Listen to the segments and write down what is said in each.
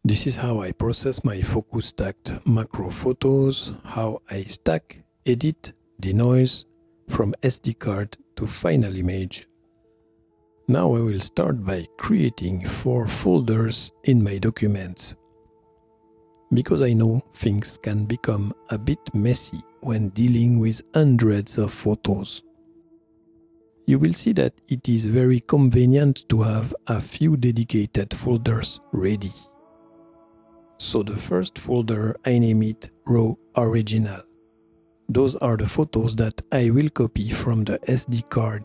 This is how I process my focus stacked macro photos, how I stack, edit, denoise from SD card to final image. Now I will start by creating 4 folders in my documents, because I know things can become a bit messy when dealing with hundreds of photos. You will see that it is very convenient to have a few dedicated folders ready. So the first folder, I name it Raw Original. Those are the photos that I will copy from the SD card.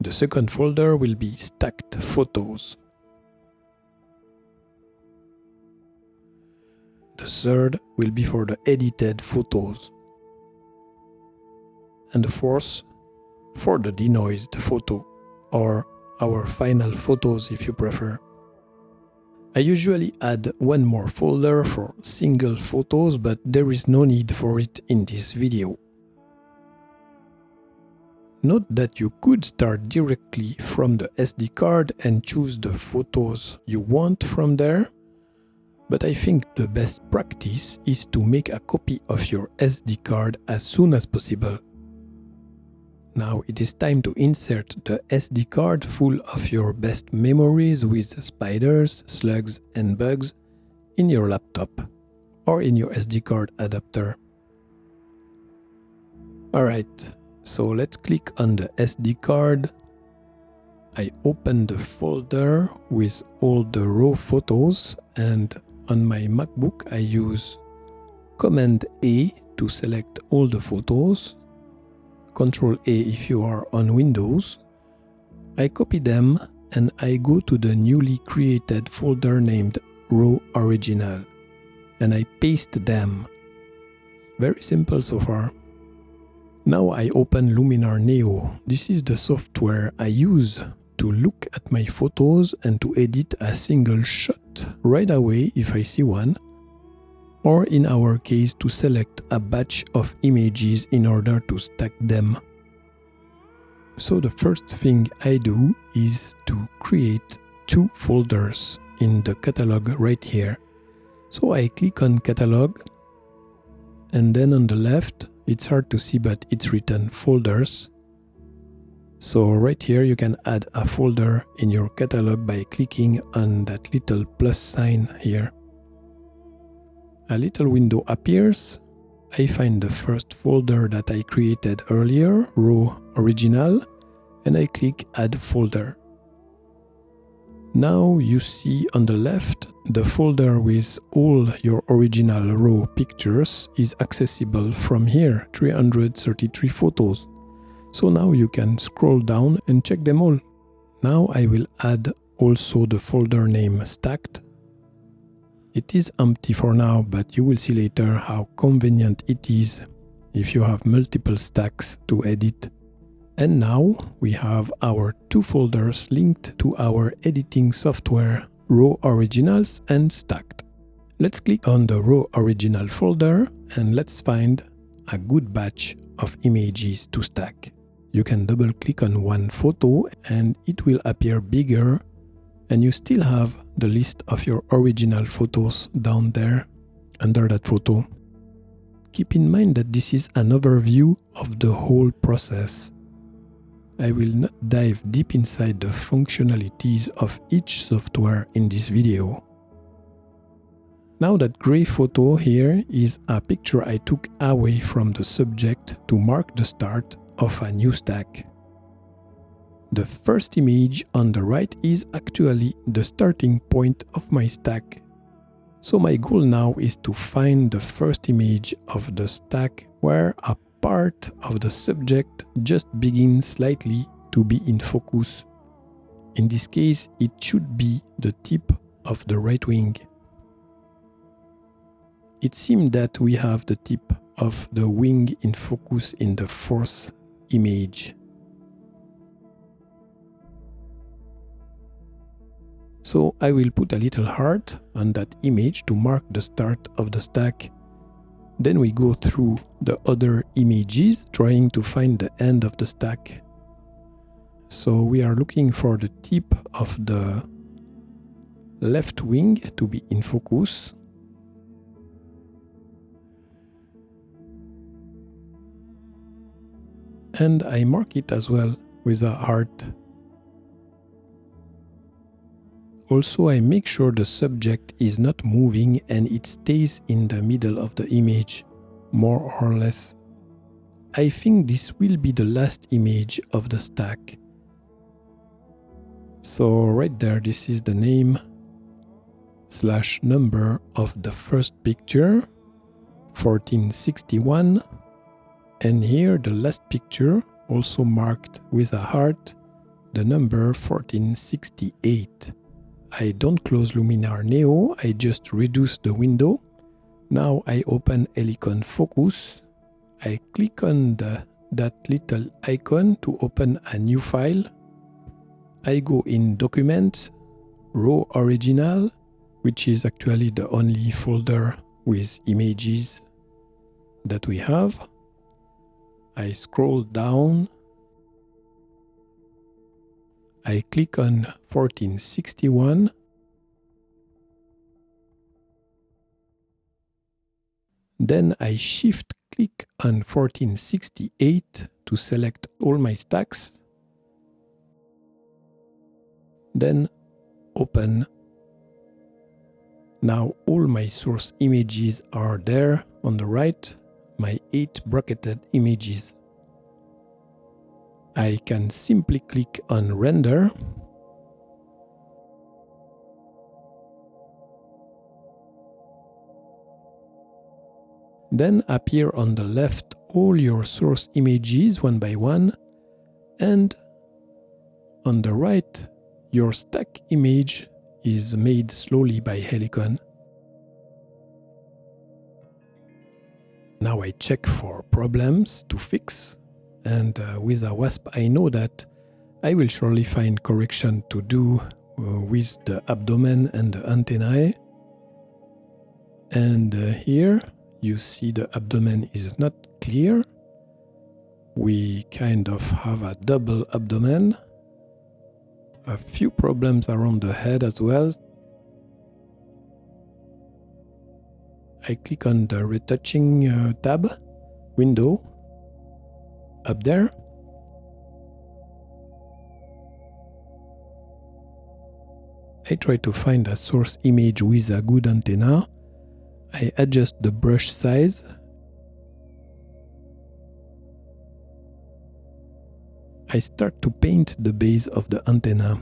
The second folder will be Stacked Photos. The third will be for the edited photos. And the fourth for the denoised photo, or our final photos if you prefer. I usually add one more folder for single photos, but there is no need for it in this video. Note that you could start directly from the SD card and choose the photos you want from there, but I think the best practice is to make a copy of your SD card as soon as possible. Now it is time to insert the SD card full of your best memories with spiders, slugs and bugs in your laptop or in your SD card adapter. Alright, so let's click on the SD card. I open the folder with all the raw photos, and on my MacBook I use Command A to select all the photos, Ctrl A if you are on Windows. I copy them and I go to the newly created folder named Raw Original and I paste them. Very simple so far. Now I open Luminar Neo. This is the software I use to look at my photos and to edit a single shot right away if I see one, or in our case to select a batch of images in order to stack them. So the first thing I do is to create 2 folders in the catalog right here. So I click on catalog, and then on the left, it's hard to see but it's written folders. So right here you can add a folder in your catalog by clicking on that little plus sign here. A little window appears. I find the first folder that I created earlier, Raw Original, and I click Add Folder. Now you see on the left, the folder with all your original raw pictures is accessible from here, 333 photos. So now you can scroll down and check them all. Now I will add also the folder name Stacked. It is empty for now, but you will see later how convenient it is if you have multiple stacks to edit. And now we have our 2 folders linked to our editing software, Raw Originals and Stacked. Let's click on the Raw Original folder and let's find a good batch of images to stack. You can double click on one photo and it will appear bigger, and you still have the list of your original photos down there under that photo. Keep in mind that this is an overview of the whole process. I will not dive deep inside the functionalities of each software in this video. Now that gray photo here is a picture I took away from the subject to mark the start of a new stack. The first image on the right is actually the starting point of my stack. So my goal now is to find the first image of the stack where a part of the subject just begins slightly to be in focus. In this case, it should be the tip of the right wing. It seems that we have the tip of the wing in focus in the 4th image. So I will put a little heart on that image to mark the start of the stack. Then we go through the other images trying to find the end of the stack. So we are looking for the tip of the left wing to be in focus. And I mark it as well with a heart. Also, I make sure the subject is not moving and it stays in the middle of the image, more or less. I think this will be the last image of the stack. So right there, this is the name / number of the first picture, 1461. And here the last picture, also marked with a heart, the number 1468. I don't close Luminar Neo, I just reduce the window. Now I open Helicon Focus. I click on that little icon to open a new file. I go in Documents, Raw Original, which is actually the only folder with images that we have. I scroll down. I click on 1461. Then I shift click on 1468 to select all my stacks. Then open. Now all my source images are there on the right, my 8 bracketed images. I can simply click on render. Then appear on the left all your source images one by one, and on the right your stack image is made slowly by Helicon. Now I check for problems to fix, and with a WASP I know that I will surely find correction to do with the abdomen and the antennae. And here you see the abdomen is not clear. We kind of have a double abdomen. A few problems around the head as well. I click on the retouching tab window up there. I try to find a source image with a good antenna. I adjust the brush size. I start to paint the base of the antenna.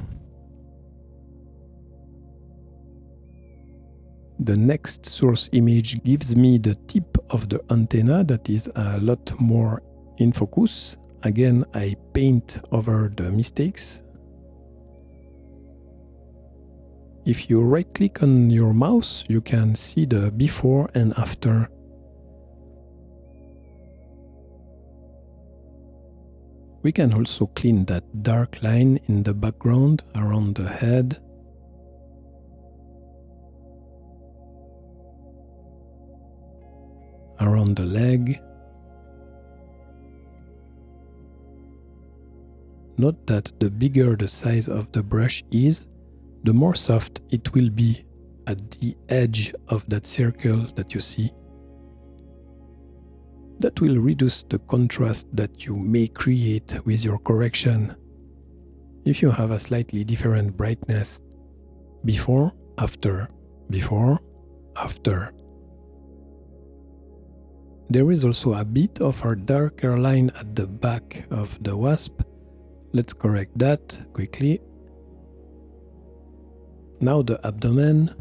The next source image gives me the tip of the antenna that is a lot more in focus. Again, I paint over the mistakes. If you right click on your mouse, you can see the before and after. We can also clean that dark line in the background around the head. Around the leg. Note that the bigger the size of the brush is, the more soft it will be at the edge of that circle that you see. That will reduce the contrast that you may create with your correction. If you have a slightly different brightness, before, after, before, after. There is also a bit of a darker line at the back of the wasp. Let's correct that quickly. Now the abdomen,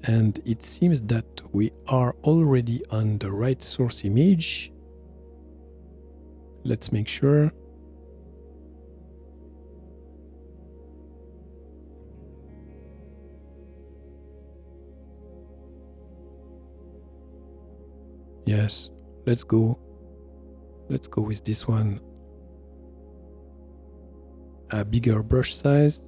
and it seems that we are already on the right source image. Let's make sure. Yes, let's go. Let's go with this one. A bigger brush size.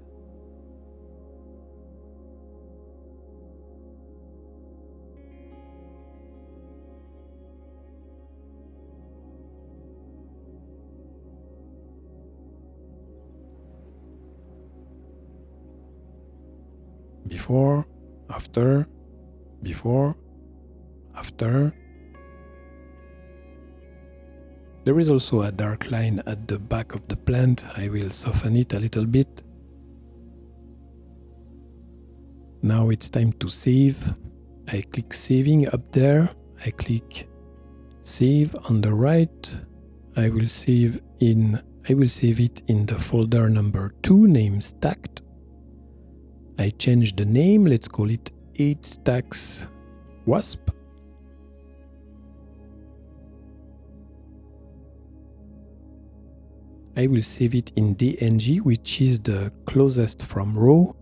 Before, after, before, after. There is also a dark line at the back of the plant. I will soften it a little bit. Now it's time to save. I click saving up there. I click save on the right. I will save it in the folder number 2 named stacked. I change the name. Let's call it 8 stacks wasp. I will save it in DNG, which is the closest from raw,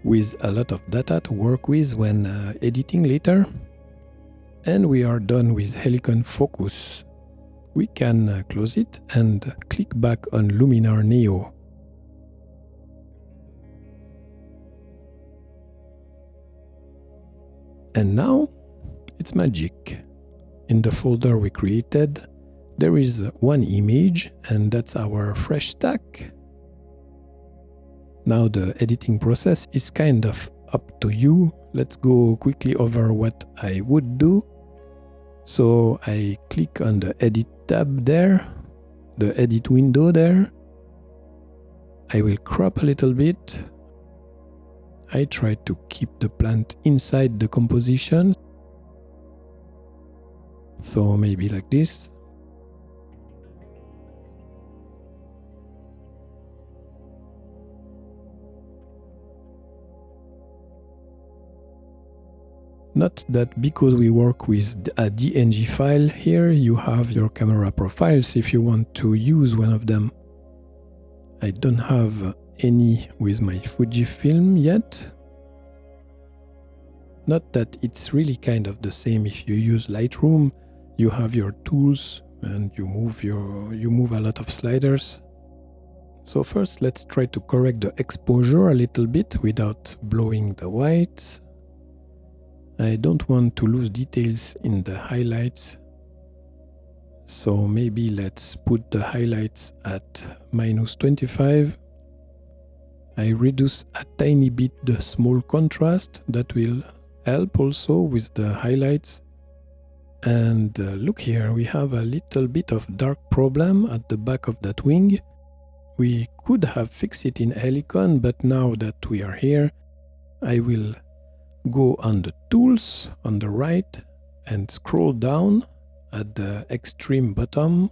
with a lot of data to work with when editing later. And we are done with Helicon Focus. We can close it and click back on Luminar Neo. And now it's magic. In the folder we created, there is one image, and that's our fresh stack. Now the editing process is kind of up to you. Let's go quickly over what I would do. So I click on the edit tab there, the edit window there. I will crop a little bit. I try to keep the plant inside the composition. So maybe like this. Not that because we work with a DNG file here, you have your camera profiles if you want to use one of them. I don't have any with my Fujifilm yet. Not that it's really kind of the same if you use Lightroom, you have your tools and you move a lot of sliders. So first let's try to correct the exposure a little bit without blowing the whites. I don't want to lose details in the highlights, so maybe let's put the highlights at -25. I reduce a tiny bit the small contrast, that will help also with the highlights. And look here, we have a little bit of dark problem at the back of that wing. We could have fixed it in Helicon, but now that we are here, I will go on the tools on the right and scroll down at the extreme bottom.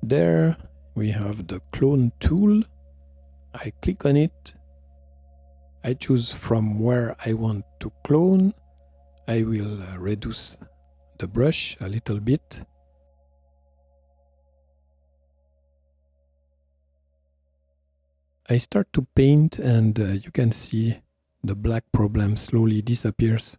There we have the clone tool. I click on it. I choose from where I want to clone. I will reduce the brush a little bit. I start to paint, and you can see the black problem slowly disappears.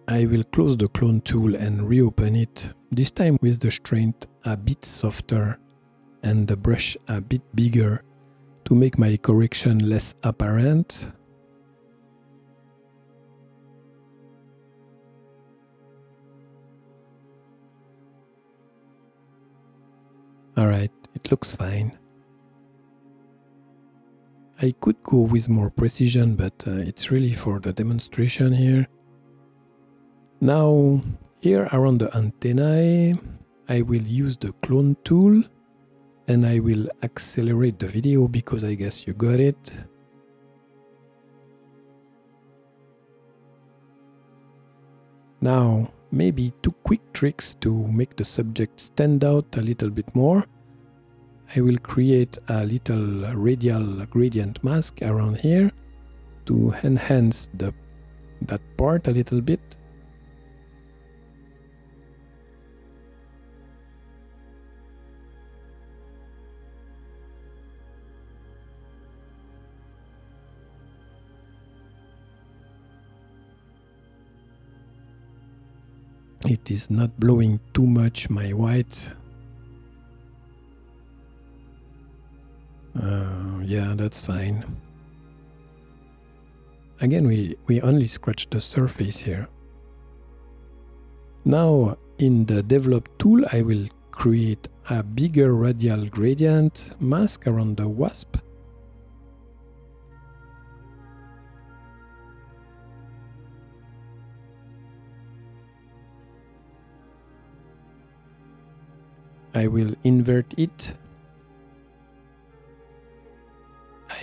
I will close the clone tool and reopen it, this time with the strength a bit softer and the brush a bit bigger to make my correction less apparent. Alright, it looks fine. I could go with more precision, but it's really for the demonstration here. Now, here around the antennae, I will use the clone tool and I will accelerate the video because I guess you got it. Now, maybe 2 quick tricks to make the subject stand out a little bit more. I will create a little radial gradient mask around here to enhance that part a little bit. It is not blowing too much my white. Yeah, that's fine. Again, we only scratch the surface here. Now, in the Develop tool, I will create a bigger radial gradient mask around the wasp. I will invert it.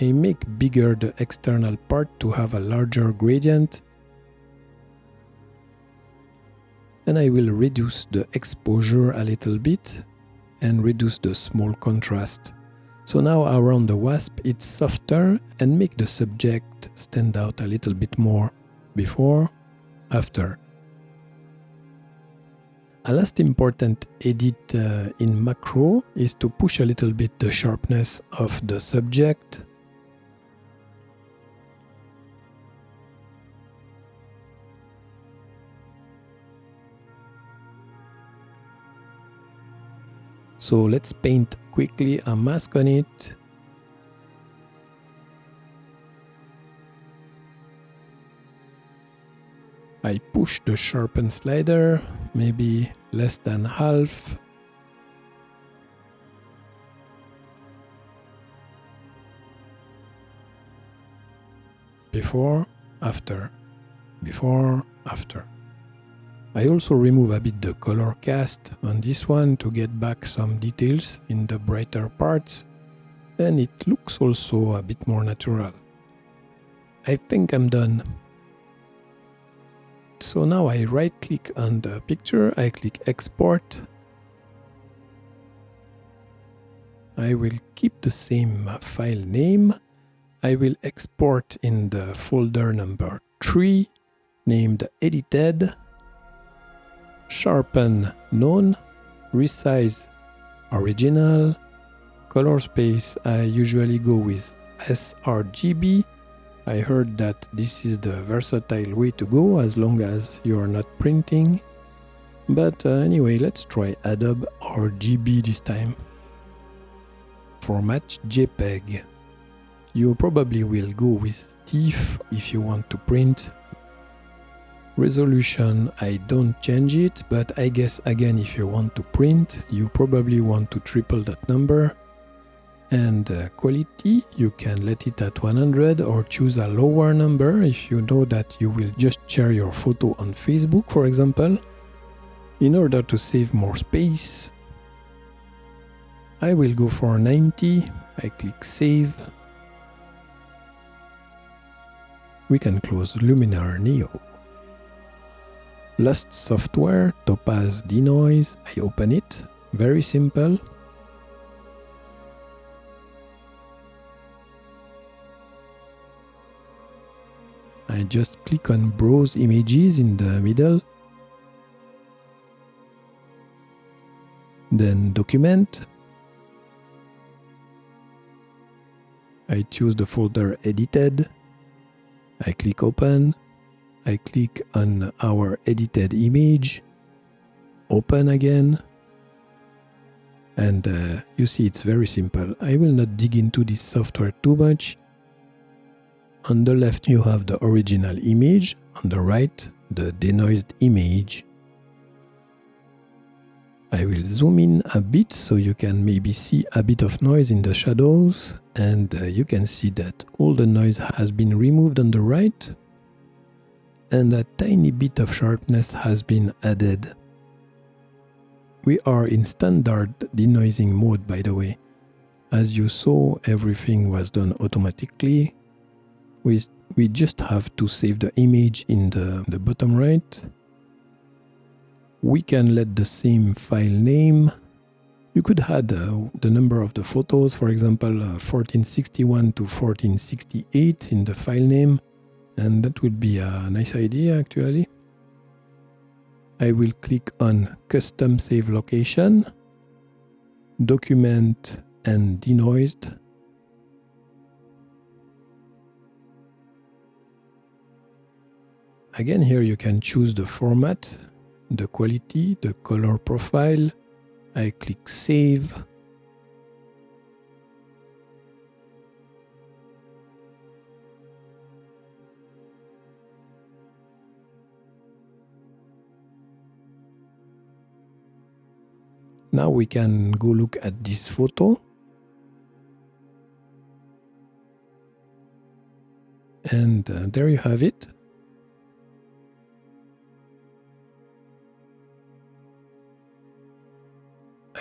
I make bigger the external part to have a larger gradient. And I will reduce the exposure a little bit and reduce the small contrast. So now around the wasp it's softer and make the subject stand out a little bit more. Before, after. A last important edit in macro is to push a little bit the sharpness of the subject. So let's paint quickly a mask on it. I push the sharpen slider, maybe less than half. Before, after, before, after. I also remove a bit the color cast on this one to get back some details in the brighter parts, and it looks also a bit more natural. I think I'm done. So now I right click on the picture, I click export. I will keep the same file name. I will export in the folder number 3, named edited, sharpen known, resize original, color space I usually go with sRGB. I heard that this is the versatile way to go as long as you're not printing. But anyway, let's try Adobe RGB this time. Format JPEG. You probably will go with TIFF if you want to print. Resolution, I don't change it, but I guess again if you want to print, you probably want to triple that number. And quality, you can let it at 100 or choose a lower number if you know that you will just share your photo on Facebook, for example. In order to save more space, I will go for 90. I click Save. We can close Luminar Neo. Last software, Topaz Denoise. I open it. Very simple. I just click on Browse Images in the middle. Then Document. I choose the folder Edited. I click Open. I click on our edited image. Open again. And you see it's very simple. I will not dig into this software too much. On the left you have the original image, on the right the denoised image. I will zoom in a bit so you can maybe see a bit of noise in the shadows, and you can see that all the noise has been removed on the right and a tiny bit of sharpness has been added. We are in standard denoising mode, by the way. As you saw, everything was done automatically. We just have to save the image in the bottom right. We can let the same file name. You could add the number of the photos, for example 1461 to 1468 in the file name, and that would be a nice idea actually. I will click on Custom Save Location, Document and Denoised. Again, here you can choose the format, the quality, the color profile. I click Save. Now we can go look at this photo. And there you have it.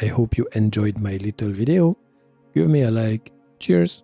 I hope you enjoyed my little video. Give me a like. Cheers!